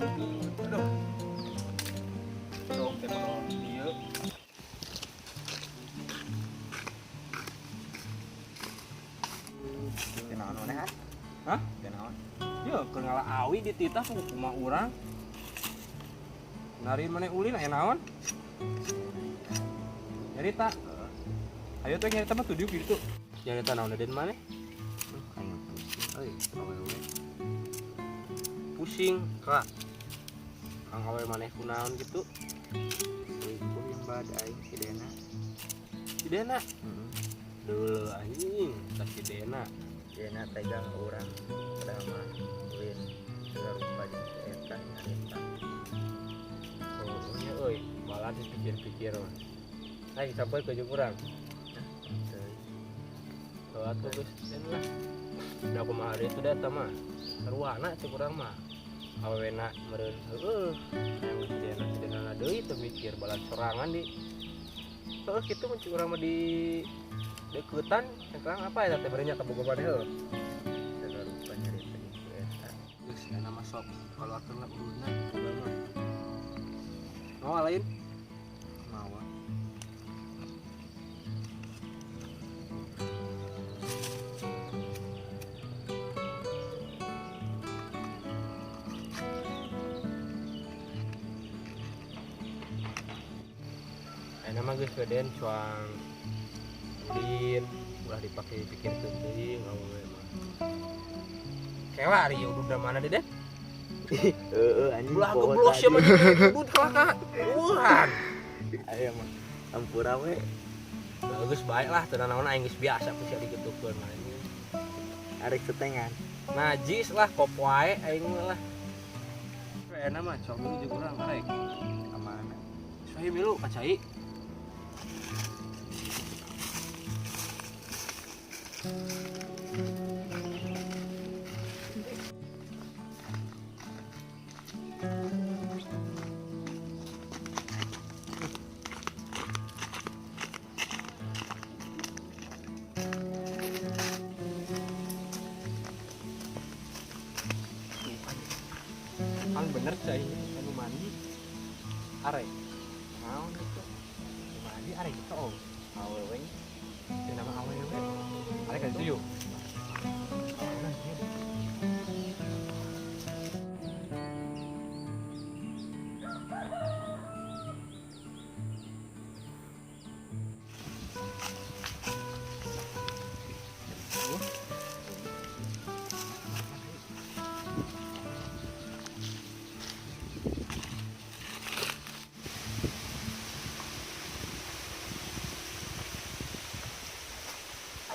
Aduh. Dong teh motor ieu. Kenaon maneh ah? Hah? Kenaon? Ya, kenal awi dititah ku kumaha urang. Nari maneh ulin aya naon? Nyarita. Ayo teh nyarita mah tujuh gitu. Nyarita naon den maneh? Ayo pusing euy, awewe. Pusing, Kak. Kang awe maneh kunaon gitu? Selingkuh yang badai si Dena. Si Dena. Heeh. Deuh anjing, tah si Dena. Dena tegang urang padahal mah ulin segala rupa jeung si eta nyarita. Oh, nya euy, malah dipikir-pikir mah. Aing sampai ke jeung urang. Teuy. Tuh atuh geus den lah. Da kumaha deui teh eta mah. Saruana cek urang mah. Awena meureun heueuh. Yang si Dena deui teu mikir balas serangan di. Heueuh kitu mun cek urang mah di deuketan, sekarang apa ya teh berenya ka boga maneh heuh. Segala rupa nyarita jeung si eta. Geus kana mah sok kaluarkeun lah urutna boga mah. Mau lain? Mawa. Enak mah geus keden cuang ulin ulah dipake pikirkeun deui ngawewe mah. Kela ari udah mana deh? Heeh anjing. Ulah geblos ya mah udud kelaka. Wuhan. Aya mah ampura we. Bagus baik lah teu naon aing geus biasa ku sia digetukeun mah anjing. Arek setengan. Najis lah kop wae aing mah lah. Enak mah cok dulu jeung urang arek. Amana? Sohi milu kacai. Kan bener cai anu mandi. Arek. Naon itu? Mandi arek itu oh. Awewe. Itu nama awewe. Arek kan itu yuk.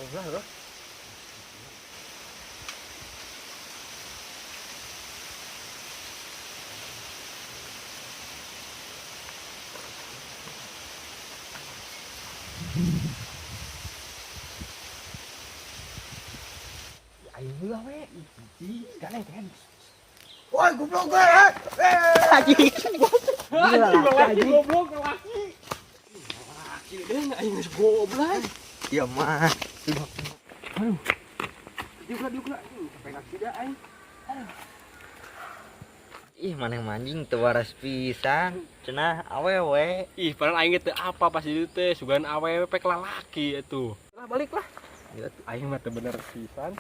Aing lah loh. Aing heula we. Ganeng kan. Woi goblok gue. Anjing. Laki goblok laki. Laki deh aing geus goblok. Ya mah. Aduh. Diukla. Pengen tidak aing. Ih maneh manjing teu waras pisan. Cenah awewe. Ih, padahal aing teh apa pas itu teh sugan awewe pek lalaki atuh. Lah balik lah. Ya tuh. Aing mah teh bener pisan.